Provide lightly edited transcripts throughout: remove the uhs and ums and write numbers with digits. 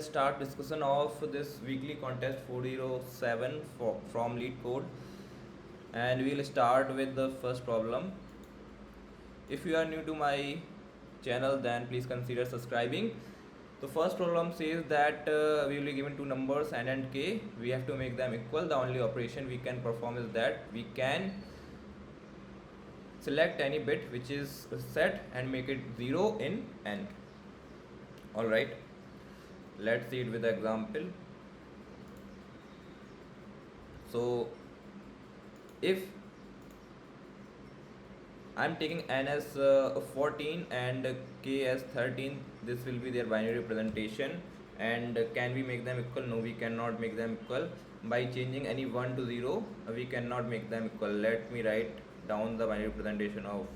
Start discussion of this weekly contest 407 from Leetcode, and we'll start with the first problem. If you are new to my channel, then please consider subscribing. The first problem says that we will be given two numbers n and k. We have to make them equal. The only operation we can perform is that we can select any bit which is set and make it 0 in n. Alright, let's see it with the example. So if I'm taking n as 14 and k as 13, this will be their binary representation. And can we make them equal? No, we cannot make them equal. By changing any 1 to 0, we cannot make them equal. Let me write down the binary representation of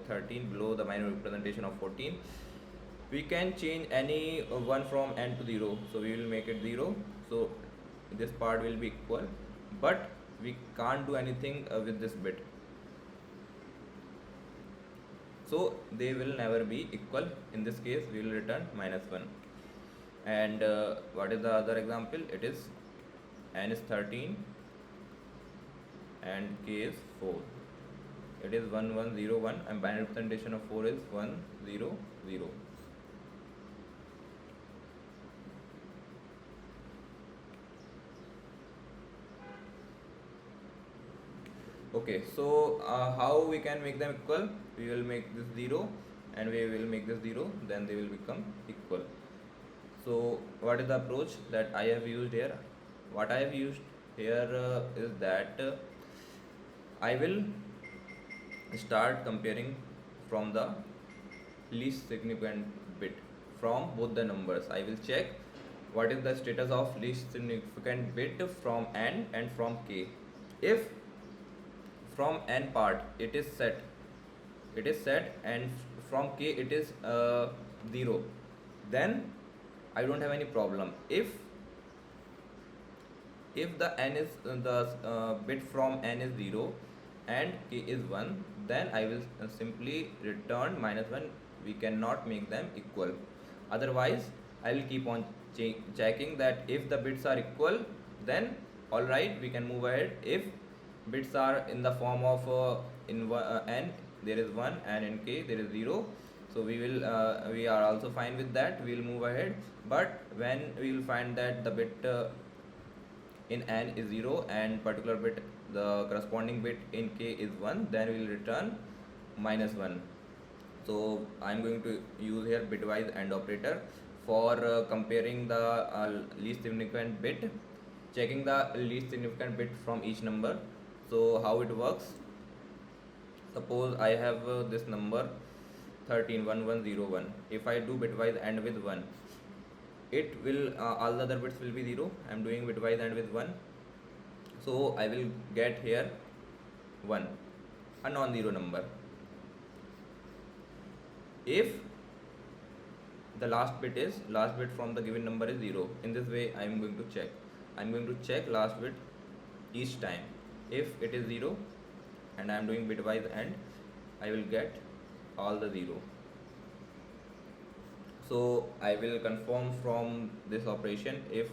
13 below the binary representation of 14. We can change any 1 from n to 0, so we will make it 0, so this part will be equal, but we can't do anything with this bit, so they will never be equal. In this case we will return -1. And what is the other example? It is n is 13 and k is 4. It is 1 1 0 1 and binary representation of 4 is 1 0 0. Okay, so how we can make them equal? We will make this 0 and we will make this 0, then they will become equal. So what is the approach that I have used here? What I have used here is that I will start comparing from the least significant bit from both the numbers. I will check what is the status of least significant bit from n and from k. If from n part it is set and from k it is 0, then I don't have any problem. If the n is the bit from n is 0 and k is 1, then I will simply return -1. We cannot make them equal. Otherwise I will keep on checking that if the bits are equal, then alright, we can move ahead. If bits are in the form of in n there is 1 and in k there is 0, so we are also fine with that. We will move ahead. But when we will find that the bit in n is 0 and particular bit, the corresponding bit in k is 1, then we will return -1. So I am going to use here bitwise AND operator for comparing the least significant bit, checking the least significant bit from each number. So how it works? Suppose I have this number 13 1101. If I do bitwise AND with 1, it will all the other bits will be 0. I am doing bitwise AND with 1, so I will get here 1, a non-zero number. If the last bit from the given number is 0, in this way I am going to check last bit each time. If it is 0 and I am doing bitwise AND, I will get all the 0. So I will confirm from this operation. If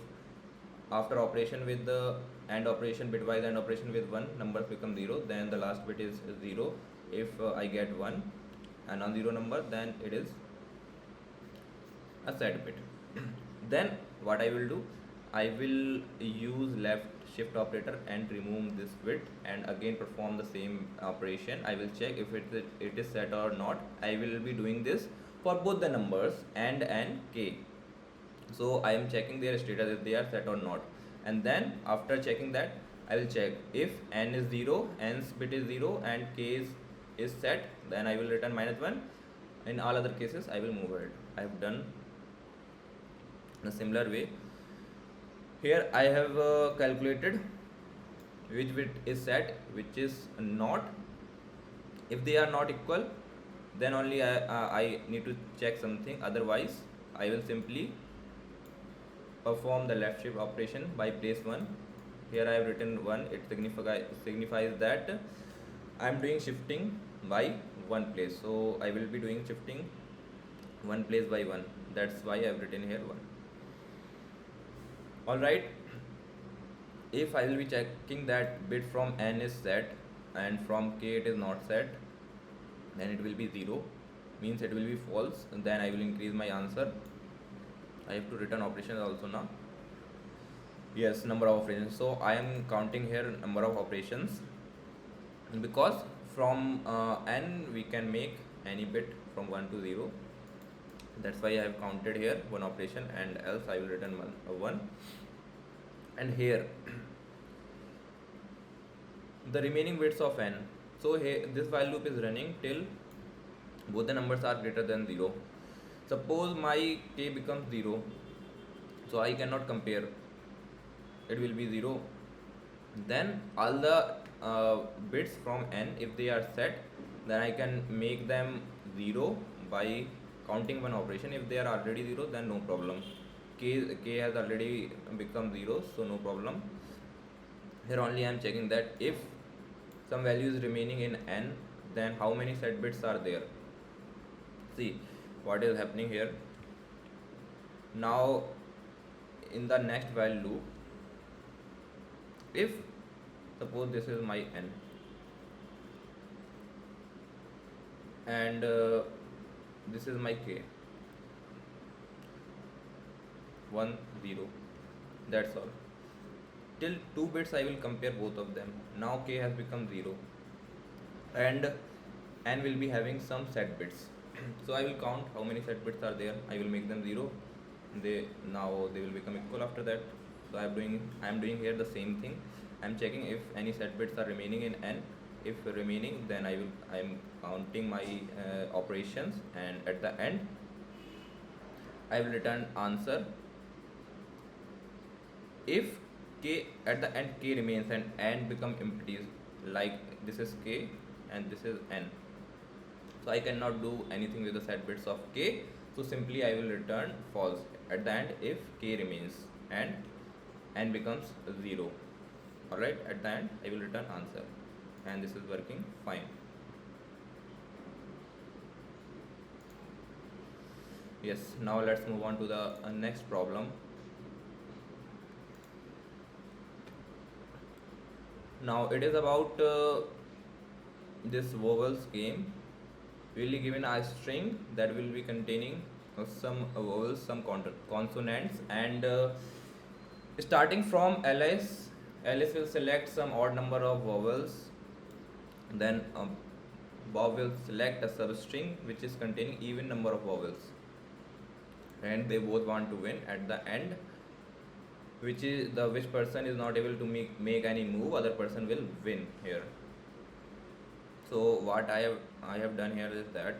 after operation with the AND operation, bitwise AND operation with 1, numbers become 0, then the last bit is 0. If I get 1, a non-zero number, then it is a set bit. Then what I will do, I will use left shift operator and remove this bit and again perform the same operation. I will check if it is set or not. I will be doing this for both the numbers and k. So I am checking their status, if they are set or not. And then after checking that, I will check if n is 0, n's bit is 0 and k is set, then I will return -1. In all other cases I will move ahead. I have done in a similar way. Here I have calculated which bit is set, which is not. If they are not equal, then only I need to check something. Otherwise I will simply perform the left shift operation by place 1. Here I have written 1. It signifies that I am doing shifting by one place, so I will be doing shifting one place by one. That's why I have written here 1. Alright, if I will be checking that bit from n is set and from k it is not set, then it will be 0, means it will be false, and then I will increase my answer. I have to return operations also now. Yes, number of operations. So I am counting here number of operations, because from n we can make any bit from 1 to 0. That's why I have counted here one operation, and else I will return 1. And here the remaining bits of n. So here this while loop is running till both the numbers are greater than 0. Suppose my k becomes 0, so I cannot compare, it will be 0. Then all the bits from n, if they are set, then I can make them 0 by counting one operation. If they are already 0, then no problem. K has already become 0, so no problem. Here only I am checking that if some value is remaining in n, then how many set bits are there. See what is happening here. Now in the next while loop, if suppose this is my n and this is my k, 1 0, that's all. Till 2 bits I will compare both of them. Now k has become 0 and n will be having some set bits. So I will count how many set bits are there, I will make them 0. Now they will become equal after that. So I am doing here the same thing. I am checking if any set bits are remaining in n. If remaining, then I am counting my operations, and at the end I will return answer. If k at the end k remains and n become empties, like this is k and this is n, so I cannot do anything with the set bits of k, so simply I will return false at the end if k remains and n becomes 0. Alright, at the end I will return answer, and this is working fine. Yes, now let's move on to the next problem. Now it is about this vowels game. We will be given a string that will be containing some vowels, some consonants, and starting from ls will select some odd number of vowels. Then Bob will select a substring which is containing even number of vowels, and they both want to win. At the end, which person is not able to make any move, other person will win here. So what I have done here is that,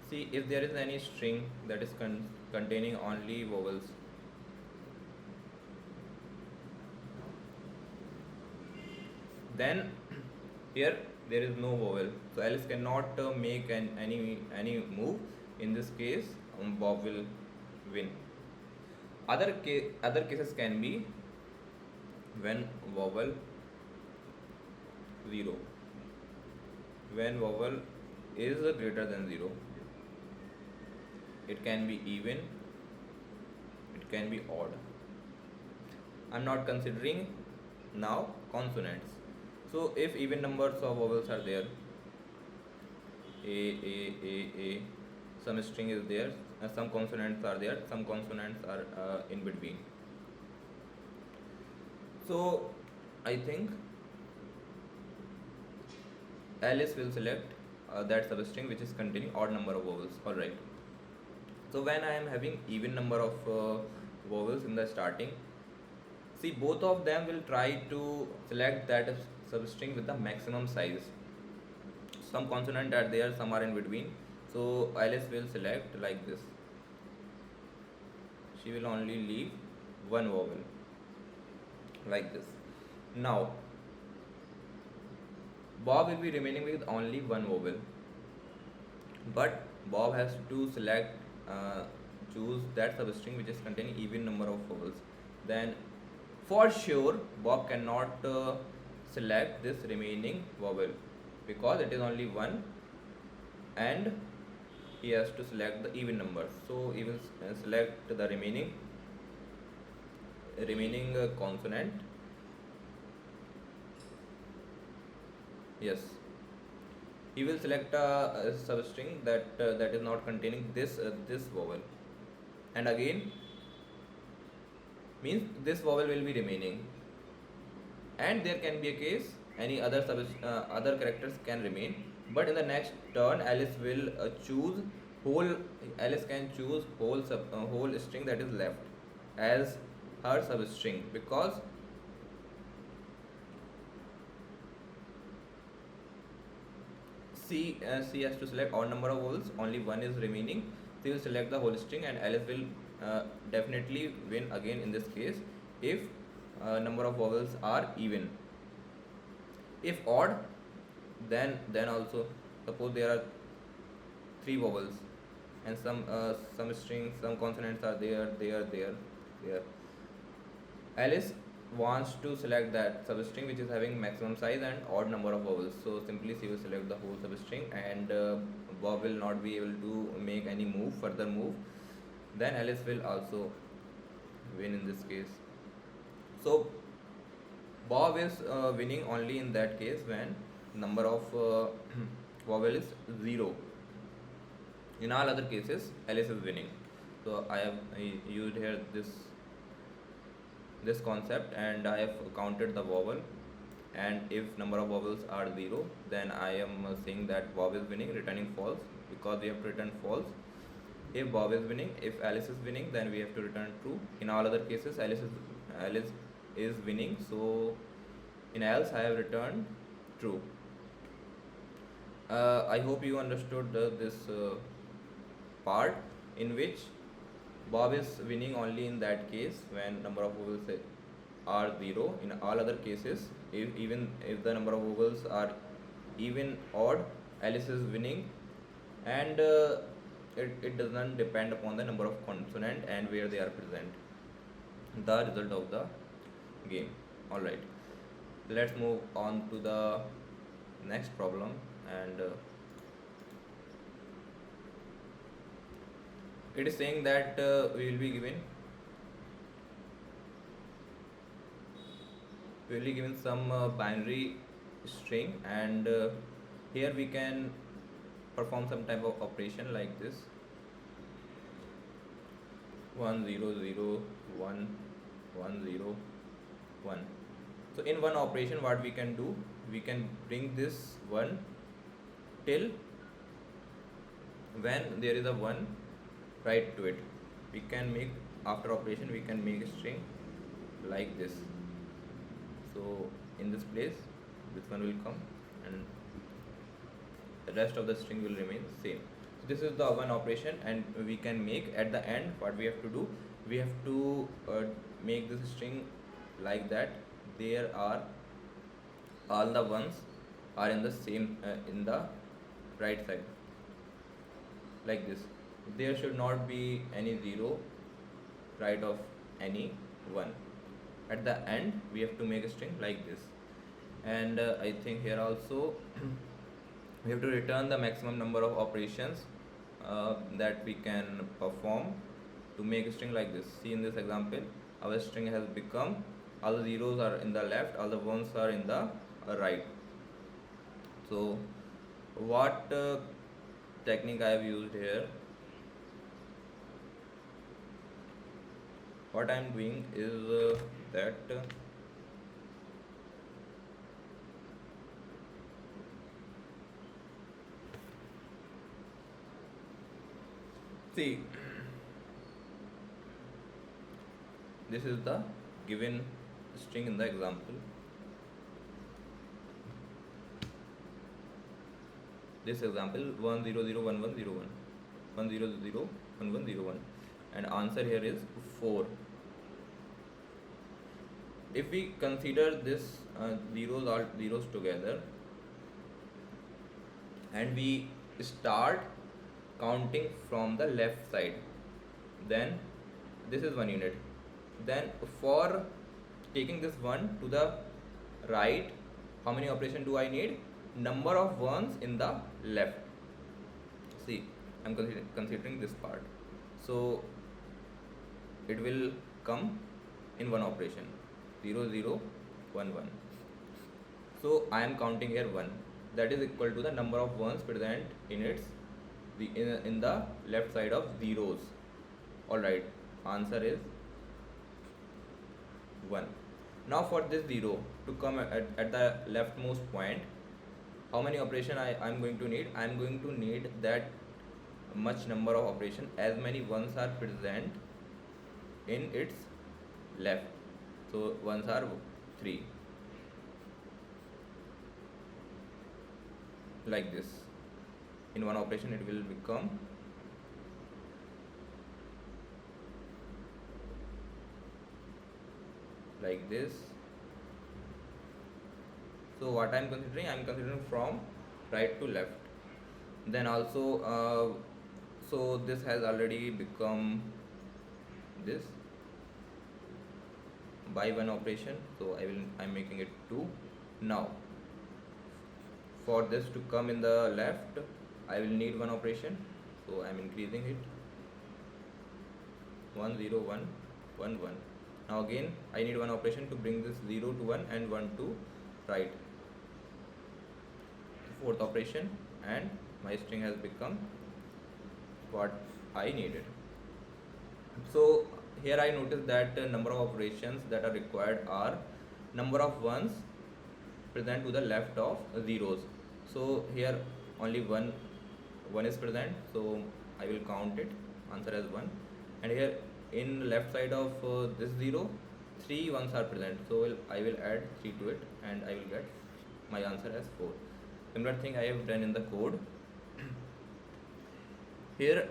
see, if there is any string that is containing only vowels, then here there is no vowel, so Alice cannot make any move. In this case, Bob will win. Other cases can be when vowel 0, when vowel is greater than 0. It can be even, it can be odd. I'm not considering now consonants. So if even numbers of vowels are there, a, some string is there, some consonants are there, some consonants are in between. So I think Alice will select that substring which is containing odd number of vowels. Alright. So when I am having even number of vowels in the starting, see, both of them will try to select that substring with the maximum size. Some consonant are there, some are in between. So Alice will select like this. She will only leave one vowel like this. Now Bob will be remaining with only one vowel, but Bob has to select choose that substring which is containing even number of vowels. Then for sure Bob cannot select this remaining vowel because it is only one, and he has to select the even number. So he will select the remaining consonant. Yes, he will select a substring that is not containing this vowel, and again means this vowel will be remaining, and there can be a case any other characters can remain, but in the next turn whole Alice can choose whole string that is left as her substring, because C has to select odd number of vowels, only one is remaining. She will select the whole string, and Alice will definitely win again in this case if number of vowels are even. If odd, then also suppose there are three vowels and some strings, some consonants are there. Alice wants to select that substring which is having maximum size and odd number of vowels. So simply she will select the whole substring, and Bob will not be able to make any further move. Then Alice will also win in this case. So Bob is winning only in that case when number of vowel is 0. In all other cases, Alice is winning. So I used here this concept, and I have counted the vowel, and if number of vowels are 0, then I am saying that Bob is winning, returning false, because we have to return false. If Bob is winning, if Alice is winning, then we have to return true. In all other cases, Alice is winning, so in else I have returned true. I hope you understood this part, in which Bob is winning only in that case when number of vowels are 0. In all other cases, even if the number of vowels are even odd, Alice is winning, and it does not depend upon the number of consonant and where they are present, the result of the game. Alright, let's move on to the next problem, and it is saying that we will be given some binary string, and here we can perform some type of operation like this: 1 0 0 1 1 0 1. So in one operation, what we can do, we can bring this 1 till when there is a 1 right to it. We can make, after operation, we can make a string like this. So in this place, this one will come, and the rest of the string will remain same. So this is the one operation, and we can make at the end. What we have to do, we have to make this string like that. There are all the ones are in the same in the right side, like this. There should not be any 0 right of any 1. At the end, we have to make a string like this, and I think here also we have to return the maximum number of operations that we can perform to make a string like this. See, in this example, our string has become, all the zeros are in the left, all the ones are in the right. So what technique I have used here, what I am doing is that see, this is the given string in the example. This example 1 0 0 1 1 0 1 1 0 0 1 1 0 1, and answer here is 4. If we consider this all zeros together, and we start counting from the left side, then this is 1 unit. Then for taking this 1 to the right, how many operations do I need? Number of ones in the left. See, I'm considering this part. So it will come in one operation, 0 0 1 1. So I am counting here 1, that is equal to the number of ones present in its in the left side of zeros. All right, answer is 1. Now for this 0 to come at the leftmost point, how many operation I am going to need? I am going to need that much number of operation, as many ones are present in its left. So ones are 3, like this. In one operation it will become like this. So what I am considering from right to left. Then also so this has already become this by one operation, so I'm making it 2. Now for this to come in the left, I will need one operation, so I'm increasing it, 1 0 1 1 1. Now again I need one operation to bring this 0 to 1 and 1 to right, 4th operation, and my string has become what I needed. So here I noticed that number of operations that are required are number of ones present to the left of zeros. So here only one is present, so I will count it, answer as 1. And here in left side of this 0, 3 ones are present, so I will add 3 to it and I will get my answer as 4. Similar thing I have done in the code. Here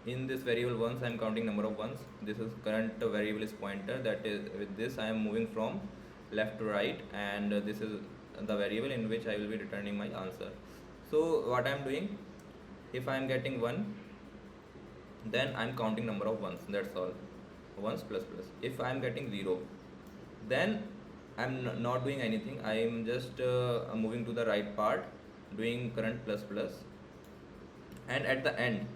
in this variable ones, I am counting number of ones. This is current variable is pointer, that is with this I am moving from left to right, and this is the variable in which I will be returning my answer. So what I am doing, if I am getting 1, then I am counting number of ones, that's all, ones plus plus. If I am getting 0, then I am not doing anything, I am just moving to the right part, doing current plus plus, and at the end,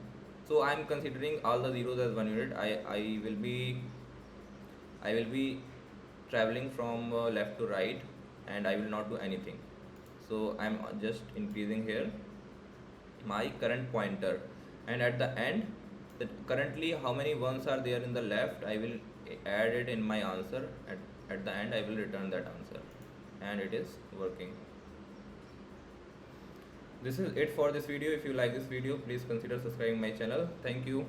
so I am considering all the zeros as 1 unit. I will be traveling from left to right, and I will not do anything. So I am just increasing here my current pointer, and at the end, currently how many ones are there in the left, I will add it in my answer. At the end I will return that answer, and it is working. This is it for this video. If you like this video, please consider subscribing my channel. Thank you.